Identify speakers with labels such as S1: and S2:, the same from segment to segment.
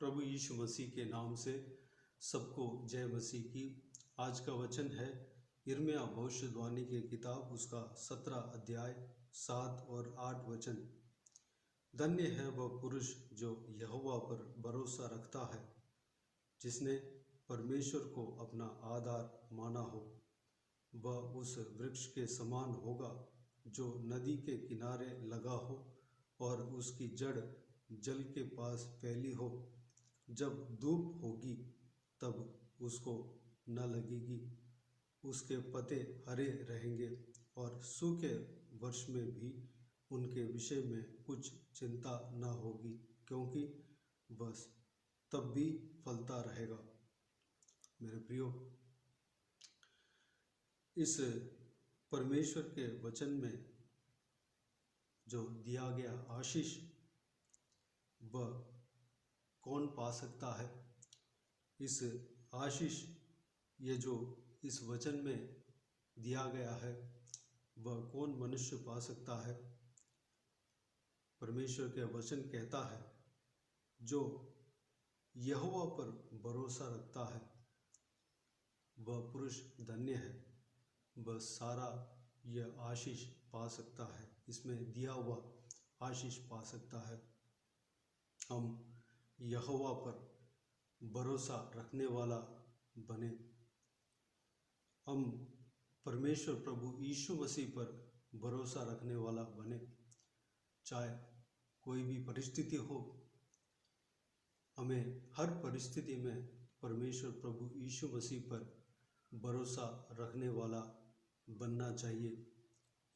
S1: प्रभु यीशु मसीह के नाम से सबको जय मसीह की। आज का वचन है यिर्मयाह भविष्यवाणी की किताब, उसका 17 अध्याय 7 और 8 वचन। धन्य है वह पुरुष जो यहोवा पर भरोसा रखता है, जिसने परमेश्वर को अपना आधार माना हो। वह उस वृक्ष के समान होगा जो नदी के किनारे लगा हो और उसकी जड़ जल के पास फैली हो। जब धूप होगी तब उसको न लगेगी, उसके पत्ते हरे रहेंगे और सूखे वर्ष में भी उनके विषय में कुछ चिंता न होगी, क्योंकि बस तब भी फलता रहेगा। मेरे प्रियो, इस परमेश्वर के वचन में जो दिया गया आशीष वह कौन पा सकता है? इस आशीष ये जो इस वचन में दिया गया है वह कौन मनुष्य पा सकता है? परमेश्वर के वचन कहता है, जो यहोवा पर भरोसा रखता है वह पुरुष धन्य है। वह सारा यह आशीष पा सकता है, इसमें दिया हुआ आशीष पा सकता है। हम यहोवा पर भरोसा रखने वाला बने। हम परमेश्वर प्रभु यीशु मसीह पर भरोसा रखने वाला बने। चाहे कोई भी परिस्थिति हो, हमें हर परिस्थिति में परमेश्वर प्रभु यीशु मसीह पर भरोसा रखने वाला बनना चाहिए।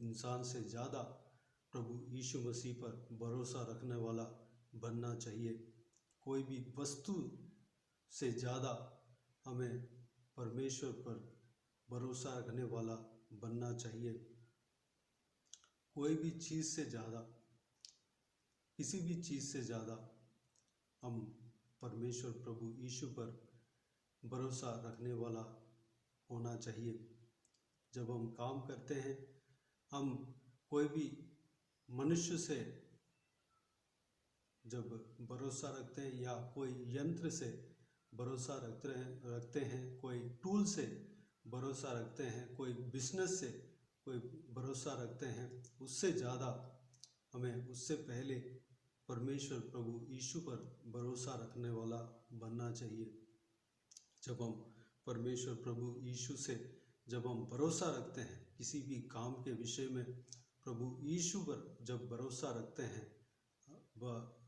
S1: इंसान से ज़्यादा प्रभु यीशु मसीह पर भरोसा रखने वाला बनना चाहिए। कोई भी वस्तु से ज़्यादा हमें परमेश्वर पर भरोसा रखने वाला बनना चाहिए। कोई भी चीज़ से ज़्यादा, किसी भी चीज़ से ज़्यादा हम परमेश्वर प्रभु यीशु पर भरोसा रखने वाला होना चाहिए। जब हम काम करते हैं, हम कोई भी मनुष्य से जब भरोसा रखते हैं या कोई यंत्र से भरोसा रखते हैं, कोई टूल से भरोसा रखते हैं, कोई बिजनेस से कोई भरोसा रखते हैं, उससे ज़्यादा हमें उससे पहले परमेश्वर प्रभु यीशु पर भरोसा रखने वाला बनना चाहिए। जब हम परमेश्वर प्रभु यीशु से जब हम भरोसा रखते हैं किसी भी काम के विषय में, प्रभु यीशु पर जब भरोसा रखते हैं, वह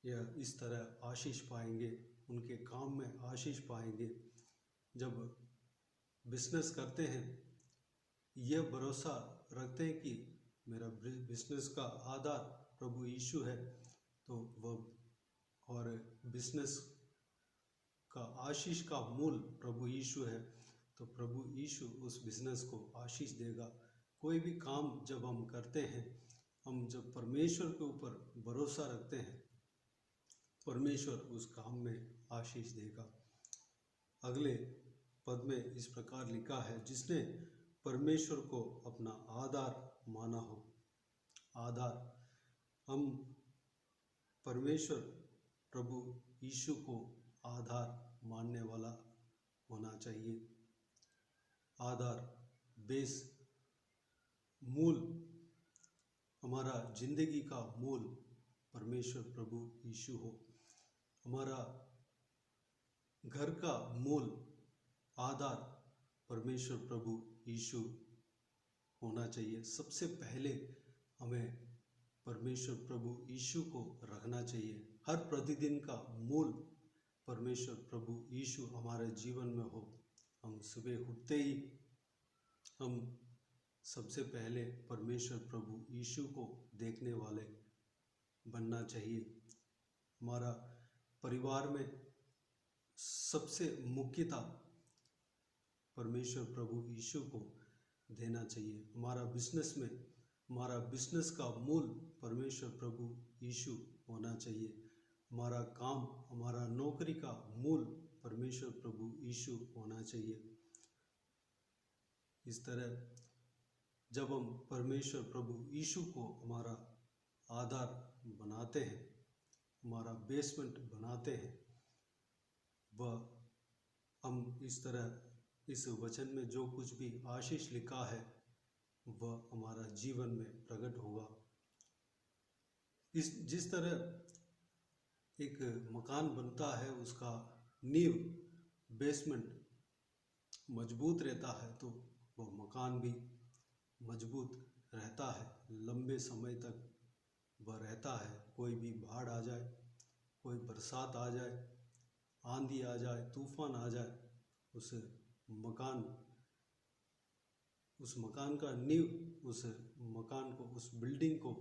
S1: यह इस तरह आशीष पाएंगे, उनके काम में आशीष पाएंगे। जब बिजनेस करते हैं, यह भरोसा रखते हैं कि मेरा बिजनेस का आधार प्रभु यीशु है, तो वह और बिजनेस का आशीष का मूल प्रभु यीशु है, तो प्रभु यीशु उस बिजनेस को आशीष देगा। कोई भी काम जब हम करते हैं, हम जब परमेश्वर के ऊपर भरोसा रखते हैं, परमेश्वर उस काम में आशीष देगा। अगले पद में इस प्रकार लिखा है, जिसने परमेश्वर को अपना आधार माना हो। आधार, हम परमेश्वर प्रभु यीशु को आधार मानने वाला होना चाहिए। आधार, बेस, मूल, हमारा जिंदगी का मूल परमेश्वर प्रभु यीशु हो। हमारा घर का मूल आधार परमेश्वर प्रभु यीशु होना चाहिए। सबसे पहले हमें परमेश्वर प्रभु यीशु को रखना चाहिए। हर प्रतिदिन का मूल परमेश्वर प्रभु यीशु हमारे जीवन में हो। हम सुबह उठते ही हम सबसे पहले परमेश्वर प्रभु यीशु को देखने वाले बनना चाहिए। हमारा परिवार में सबसे मुख्यता परमेश्वर प्रभु यीशु को देना चाहिए। हमारा बिजनेस का मूल परमेश्वर प्रभु यीशु होना चाहिए। हमारा काम, हमारा नौकरी का मूल परमेश्वर प्रभु यीशु होना चाहिए। इस तरह जब हम परमेश्वर प्रभु यीशु को हमारा आधार बनाते हैं, हमारा बेसमेंट बनाते हैं, वह हम इस तरह इस वचन में जो कुछ भी आशीष लिखा है वह हमारा जीवन में प्रकट होगा। जिस तरह एक मकान बनता है, उसका नींव बेसमेंट मजबूत रहता है तो वह मकान भी मजबूत रहता है, लंबे समय तक वह रहता है। कोई भी बाढ़ आ जाए, कोई बरसात आ जाए, आंधी आ जाए, तूफान आ जाए, उस मकान का नींव उस मकान को, उस बिल्डिंग को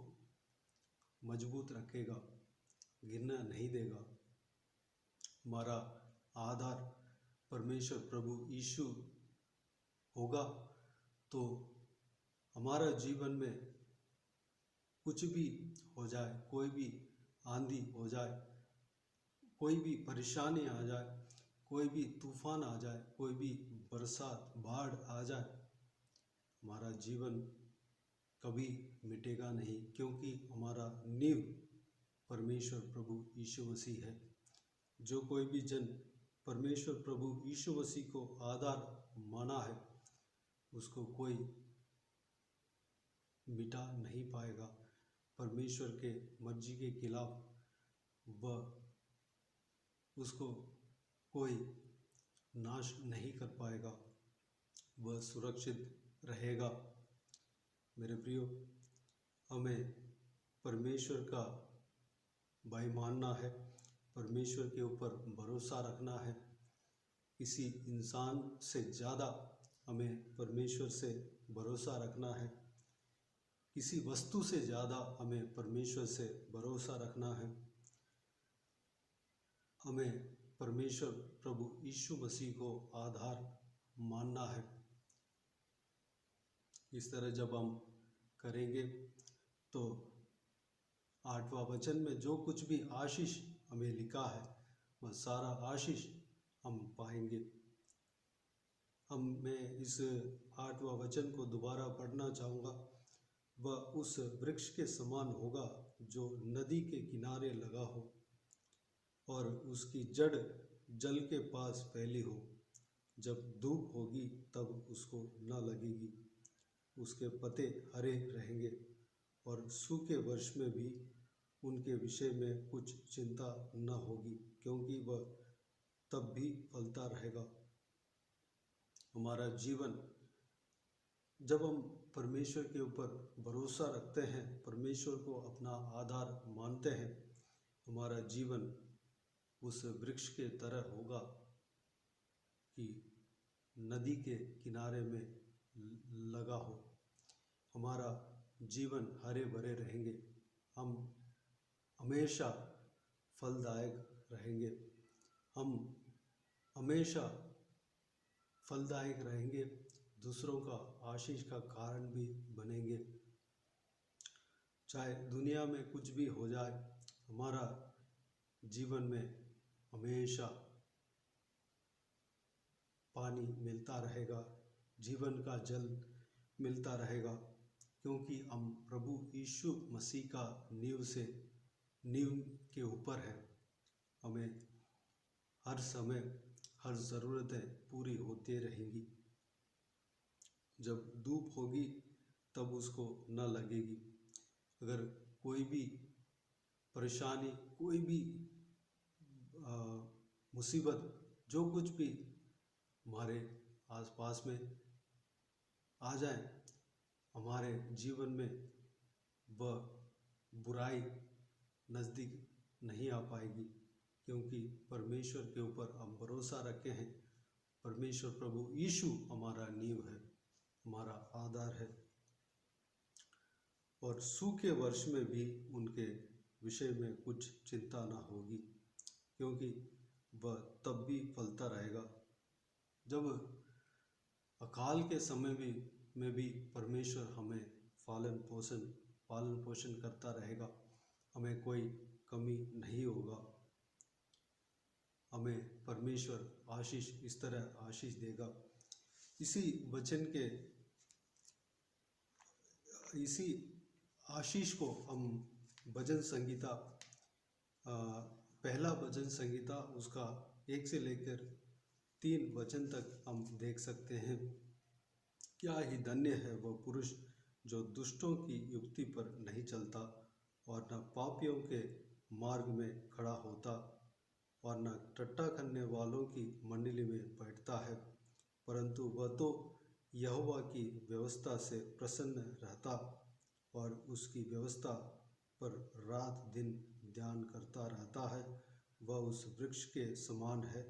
S1: मजबूत रखेगा, गिरना नहीं देगा। हमारा आधार परमेश्वर प्रभु यीशु होगा तो हमारा जीवन में कुछ भी हो जाए, कोई भी आंधी हो जाए, कोई भी परेशानी आ जाए, कोई भी तूफान आ जाए, कोई भी बरसात बाढ़ आ जाए, हमारा जीवन कभी मिटेगा नहीं, क्योंकि हमारा नींव परमेश्वर प्रभु यीशु मसीह है। जो कोई भी जन परमेश्वर प्रभु यीशु मसीह को आधार माना है, उसको कोई मिटा नहीं पाएगा। परमेश्वर के मर्जी के खिलाफ वह उसको कोई नाश नहीं कर पाएगा, वह सुरक्षित रहेगा। मेरे प्रियो, हमें परमेश्वर का भाई मानना है, परमेश्वर के ऊपर भरोसा रखना है। किसी इंसान से ज़्यादा हमें परमेश्वर से भरोसा रखना है, किसी वस्तु से ज़्यादा हमें परमेश्वर से भरोसा रखना है। हमें परमेश्वर प्रभु यीशु मसीह को आधार मानना है। इस तरह जब हम करेंगे तो 8वां वचन में जो कुछ भी आशीष हमें लिखा है वह सारा आशीष हम पाएंगे। मैं इस 8वां वचन को दोबारा पढ़ना चाहूँगा। वह उस वृक्ष के समान होगा जो नदी के किनारे लगा हो और उसकी जड़ जल के पास फैली हो। जब धूप होगी तब उसको न लगेगी, उसके पत्ते हरे रहेंगे और सूखे वर्ष में भी उनके विषय में कुछ चिंता न होगी, क्योंकि वह तब भी फलता रहेगा। हमारा जीवन, जब हम परमेश्वर के ऊपर भरोसा रखते हैं, परमेश्वर को अपना आधार मानते हैं, हमारा जीवन उस वृक्ष के तरह होगा कि नदी के किनारे में लगा हो। हमारा जीवन हरे भरे रहेंगे, हम हमेशा फलदायक रहेंगे, हम हमेशा फलदायक रहेंगे, दूसरों का आशीष का कारण भी बनेंगे। चाहे दुनिया में कुछ भी हो जाए, हमारा जीवन में हमेशा पानी मिलता रहेगा, जीवन का जल मिलता रहेगा, क्योंकि हम प्रभु यीशु मसीह का नींव के ऊपर है। हमें हर समय हर ज़रूरतें पूरी होती रहेंगी। जब धूप होगी तब उसको न लगेगी। अगर कोई भी परेशानी, कोई भी मुसीबत, जो कुछ भी हमारे आसपास में आ जाए, हमारे जीवन में वह बुराई नज़दीक नहीं आ पाएगी, क्योंकि परमेश्वर के ऊपर हम भरोसा रखे हैं। परमेश्वर प्रभु यीशु हमारा नींव है, हमारा आधार है, और सूखे वर्ष में भी उनके विषय में कुछ चिंता ना होगी, क्योंकि वह तब भी फलता रहेगा। जब अकाल के समय में भी परमेश्वर हमें पालन पोषण करता रहेगा, हमें कोई कमी नहीं होगा। हमें परमेश्वर आशीष इस तरह आशीष देगा। इसी आशीष को हम भजन संगीता पहला भजन संहिता उसका 1 से लेकर 3 वचन तक हम देख सकते हैं। क्या ही धन्य है वह पुरुष जो दुष्टों की युक्ति पर नहीं चलता और न पापियों के मार्ग में खड़ा होता और न टट्टा करने वालों की मंडली में बैठता है, परंतु वह तो यहोवा की व्यवस्था से प्रसन्न रहता और उसकी व्यवस्था पर रात दिन ध्यान करता रहता है। वह उस वृक्ष के समान है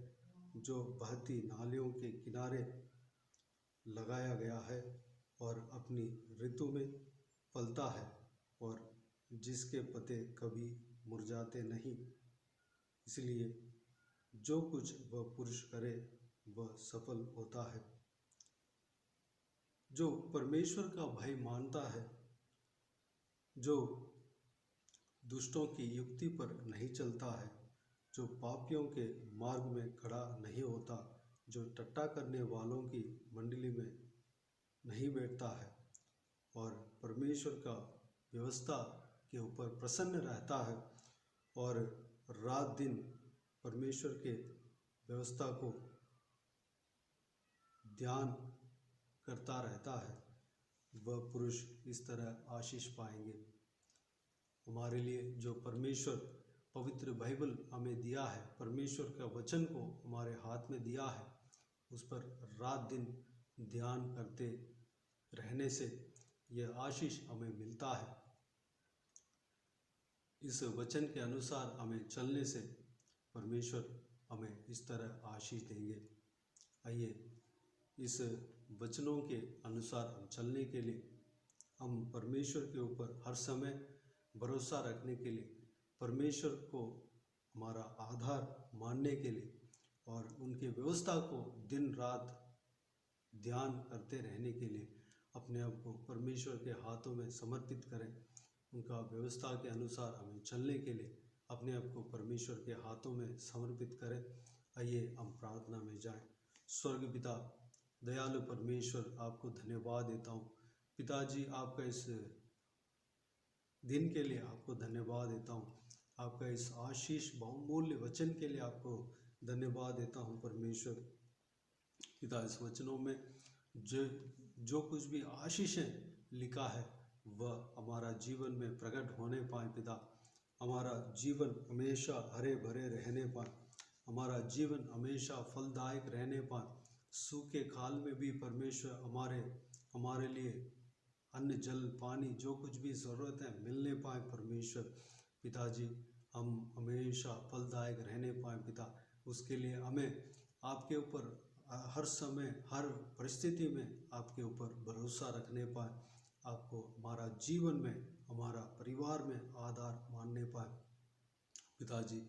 S1: जो बहती नालियों के किनारे लगाया गया है और अपनी ऋतु में फलता है और जिसके पत्ते कभी मुरझाते नहीं। इसलिए जो कुछ वह पुरुष करे वह सफल होता है। जो परमेश्वर का भय मानता है, जो दुष्टों की युक्ति पर नहीं चलता है, जो पापियों के मार्ग में खड़ा नहीं होता, जो टट्टा करने वालों की मंडली में नहीं बैठता है और परमेश्वर का व्यवस्था के ऊपर प्रसन्न रहता है और रात दिन परमेश्वर के व्यवस्था को ध्यान करता रहता है, वह पुरुष इस तरह आशीष पाएंगे। हमारे लिए जो परमेश्वर पवित्र बाइबल हमें दिया है, परमेश्वर का वचन को हमारे हाथ में दिया है, उस पर रात दिन ध्यान करते रहने से यह आशीष हमें मिलता है। इस वचन के अनुसार हमें चलने से परमेश्वर हमें इस तरह आशीष देंगे। आइए इस वचनों के अनुसार हम चलने के लिए, हम परमेश्वर के ऊपर हर समय भरोसा रखने के लिए, परमेश्वर को हमारा आधार मानने के लिए और उनकी व्यवस्था को दिन रात ध्यान करते रहने के लिए अपने आप को परमेश्वर के हाथों में समर्पित करें। उनका व्यवस्था के अनुसार हमें चलने के लिए अपने आप को परमेश्वर के हाथों में समर्पित करें। आइए हम प्रार्थना में जाएं। स्वर्ग पिता दयालु परमेश्वर, आपको धन्यवाद देता हूँ पिताजी, आपका इस दिन के लिए आपको धन्यवाद देता हूँ, आपका इस आशीष बहुमूल्य वचन के लिए आपको धन्यवाद देता हूँ परमेश्वर पिता। इस वचनों में जो कुछ भी आशीषें लिखा है वह हमारा जीवन में प्रकट होने पाए पिता। हमारा जीवन हमेशा हरे भरे रहने पाए, हमारा जीवन हमेशा फलदायक रहने पाए। सूखे काल में भी परमेश्वर हमारे लिए अन्न जल पानी जो कुछ भी ज़रूरत है मिलने पाए परमेश्वर पिताजी। हम हमेशा फलदायक रहने पाए पिता। उसके लिए हमें आपके ऊपर हर समय हर परिस्थिति में आपके ऊपर भरोसा रखने पाए, आपको हमारा जीवन में हमारा परिवार में आधार मानने पाए पिताजी।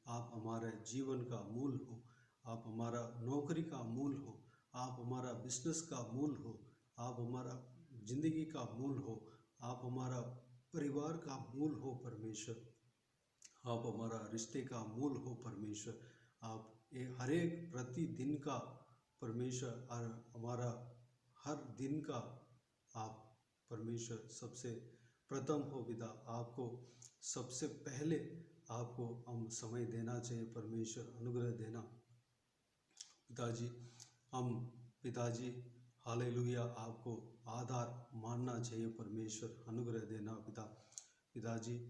S1: आप हमारे जीवन का मूल हो, आप हमारा नौकरी का मूल हो, आप हमारा बिजनेस का मूल हो, आप हमारा जिंदगी का मूल हो, आप हमारा परिवार का मूल हो परमेश्वर, आप हमारा रिश्ते का मूल हो परमेश्वर। आप हर एक प्रतिदिन का परमेश्वर और हमारा हर दिन का आप परमेश्वर सबसे प्रथम हो पिता। आपको सबसे पहले आपको हम समय देना चाहिए परमेश्वर, अनुग्रह देना पिताजी। हम पिताजी हालेलुया आपको आधार मानना चाहिए परमेश्वर, अनुग्रह देना पिता। पिताजी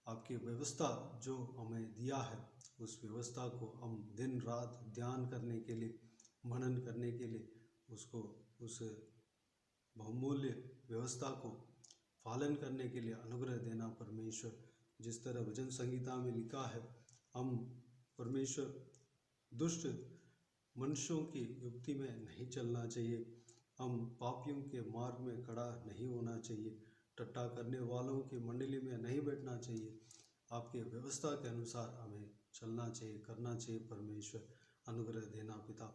S1: आपकी व्यवस्था जो हमें दिया है उस व्यवस्था को हम दिन रात ध्यान करने के लिए, मनन करने के लिए, उसको उस बहुमूल्य व्यवस्था को पालन करने के लिए अनुग्रह देना परमेश्वर। जिस तरह भजन संगीता में लिखा है, हम परमेश्वर दुष्ट मनुष्यों की युक्ति में नहीं चलना चाहिए, हम पापियों के मार्ग में खड़ा नहीं होना चाहिए, टट्टा करने वालों की मंडली में नहीं बैठना चाहिए। आपके व्यवस्था के अनुसार हमें चलना चाहिए, करना चाहिए परमेश्वर। अनुग्रह देना पिता,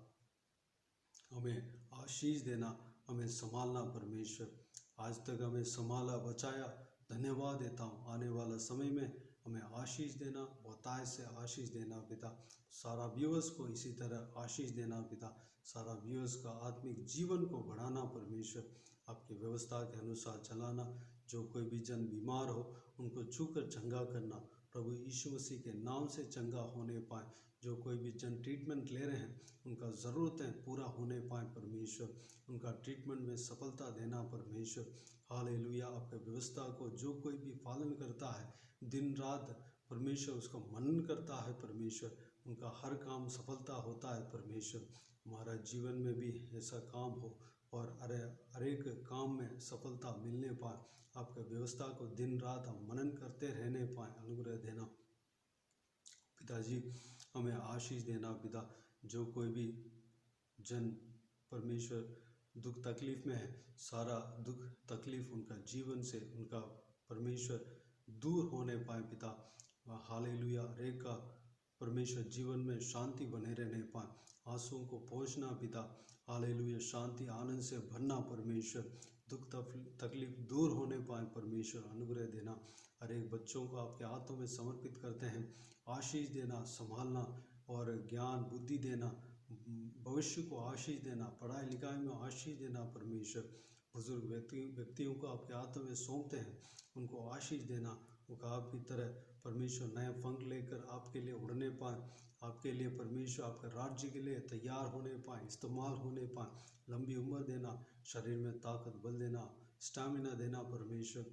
S1: हमें आशीष देना, हमें संभालना परमेश्वर। आज तक हमें संभाला, बचाया, धन्यवाद देता हूँ। आने वाला समय में हमें आशीष देना, बहुतायत से आशीष देना पिता। सारा व्यूअर्स को इसी तरह आशीष देना पिता। सारा व्यूअर्स का आत्मिक जीवन को बढ़ाना परमेश्वर, आपकी व्यवस्था के अनुसार चलाना। जो कोई भी जन बीमार हो उनको छूकर चंगा करना प्रभु यीशु मसीह के नाम से चंगा होने पाए। जो कोई भी जन ट्रीटमेंट ले रहे हैं उनका ज़रूरतें पूरा होने पाए परमेश्वर, उनका ट्रीटमेंट में सफलता देना परमेश्वर। हालेलुया। आपके व्यवस्था को जो कोई भी पालन करता है, दिन रात परमेश्वर उसका मनन करता है परमेश्वर, उनका हर काम सफलता होता है परमेश्वर। हमारा जीवन में भी ऐसा काम हो और हर एक काम में सफलता मिलने पाए। आपके व्यवस्था को दिन रात हम मनन करते रहने पाए, अनुग्रह देना पिताजी, हमें आशीष देना पिता। जो कोई भी जन परमेश्वर दुख तकलीफ में है, सारा दुख तकलीफ उनका जीवन से उनका परमेश्वर दूर होने पाए पिता। हालेलुया। हर एक का परमेश्वर जीवन में शांति बने रहने पाए, आंसुओं को पोंछना पिता। हालेलुया। शांति आनंद से भरना परमेश्वर, दुख तकलीफ दूर होने पाए परमेश्वर, अनुग्रह देना। हर एक बच्चों को आपके हाथों में समर्पित करते हैं, आशीष देना, संभालना और ज्ञान बुद्धि देना, भविष्य को आशीष देना, पढ़ाई लिखाई में आशीष देना परमेश्वर। बुजुर्ग व्यक्तियों को आपके हाथों में सौंपते हैं, उनको आशीष देना, वो आपकी तरह परमेश्वर नए पंख लेकर आपके लिए उड़ने पाए, आपके लिए परमेश्वर आपके राज्य के लिए तैयार होने पाए, इस्तेमाल होने पाए। लंबी उम्र देना, शरीर में ताकत बल देना, स्टैमिना देना परमेश्वर,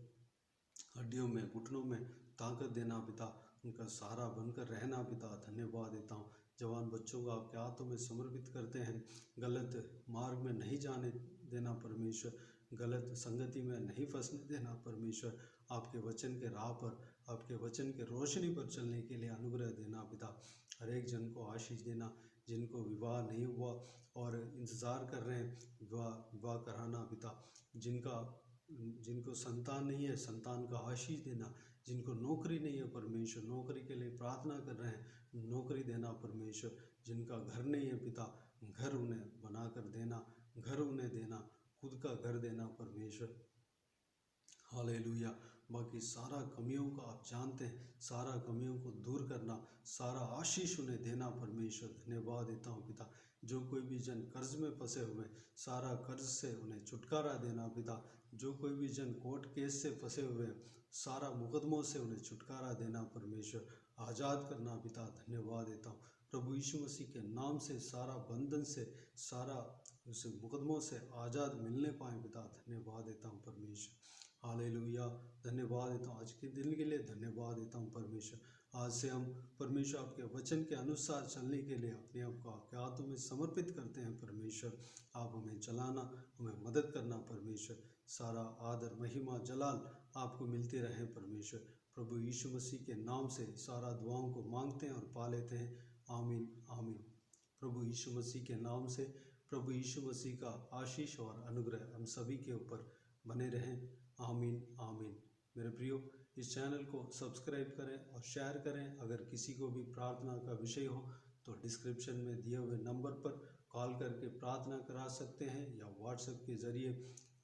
S1: हड्डियों में घुटनों में ताकत देना पिता, उनका सहारा बनकर रहना पिता। धन्यवाद देता हूँ। जवान बच्चों को आपके हाथों में समर्पित करते हैं, गलत मार्ग में नहीं जाने देना परमेश्वर, गलत संगति में नहीं फंसने देना परमेश्वर। आपके वचन के राह पर, आपके वचन के रोशनी पर चलने के लिए अनुग्रह देना पिता। हर एक जन को आशीष देना, जिनको विवाह नहीं हुआ और इंतज़ार कर रहे हैं विवाह कराना पिता, जिनको संतान नहीं है संतान का आशीष देना, जिनको नौकरी नहीं है परमेश्वर नौकरी के लिए प्रार्थना कर रहे हैं, नौकरी देना परमेश्वर। जिनका घर नहीं है पिता, घर उन्हें बना कर देना, घर उन्हें देना, खुद का घर देना परमेश्वर। हालेलुया। बाकी सारा कमियों को आप जानते हैं, सारा कमियों को दूर करना, सारा आशीष उन्हें देना परमेश्वर। धन्यवाद देता हूँ पिता। जो कोई भी जन कर्ज में फंसे हुए, सारा कर्ज से उन्हें छुटकारा देना पिता। जो कोई भी जन कोर्ट केस से फंसे हुए, सारा मुकदमों से उन्हें छुटकारा देना परमेश्वर, आज़ाद करना पिता। धन्यवाद देता हूँ प्रभु यीशु मसीह के नाम से, सारा बंधन से, सारा उस मुकदमों से आज़ाद मिलने पाए पिता। धन्यवाद देता हूँ परमेश्वर। हालेलुया। धन्यवाद देता हूँ आज के दिन के लिए, धन्यवाद देता हूँ परमेश्वर। आज से हम परमेश्वर आपके वचन के अनुसार चलने के लिए अपने आप को आपके हाथों में समर्पित करते हैं परमेश्वर। आप हमें चलाना, हमें मदद करना परमेश्वर। सारा आदर महिमा जलाल आपको मिलते रहे परमेश्वर। प्रभु यीशु मसीह के नाम से सारा दुआओं को मांगते हैं और पा लेते हैं। आमीन आमीन। प्रभु यीशु मसीह के नाम से प्रभु यीशु मसीह का आशीष और अनुग्रह हम सभी के ऊपर बने रहें। आमीन आमीन। मेरे प्रियो, इस चैनल को सब्सक्राइब करें और शेयर करें। अगर किसी को भी प्रार्थना का विषय हो तो डिस्क्रिप्शन में दिए हुए नंबर पर कॉल करके प्रार्थना करा सकते हैं या व्हाट्सएप के ज़रिए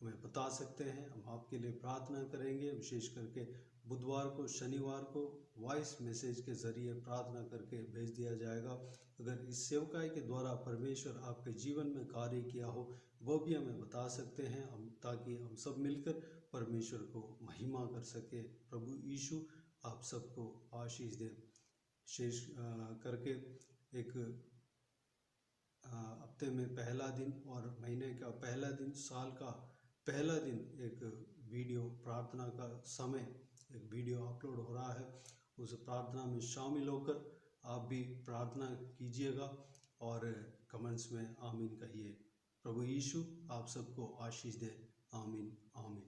S1: हमें बता सकते हैं, हम आपके लिए प्रार्थना करेंगे। विशेष करके बुधवार को, शनिवार को वॉइस मैसेज के ज़रिए प्रार्थना करके भेज दिया जाएगा। अगर इस सेवकाई के द्वारा परमेश्वर आपके जीवन में कार्य किया हो वो भी हमें बता सकते हैं, ताकि हम सब मिलकर परमेश्वर को महिमा कर सके। प्रभु यीशु आप सबको आशीष दे। शेष करके एक हफ्ते में पहला दिन और महीने का पहला दिन, साल का पहला दिन एक वीडियो प्रार्थना का समय एक वीडियो अपलोड हो रहा है। उस प्रार्थना में शामिल होकर आप भी प्रार्थना कीजिएगा और कमेंट्स में आमीन कहिए। प्रभु यीशु आप सबको आशीष दे। आमीन आमीन।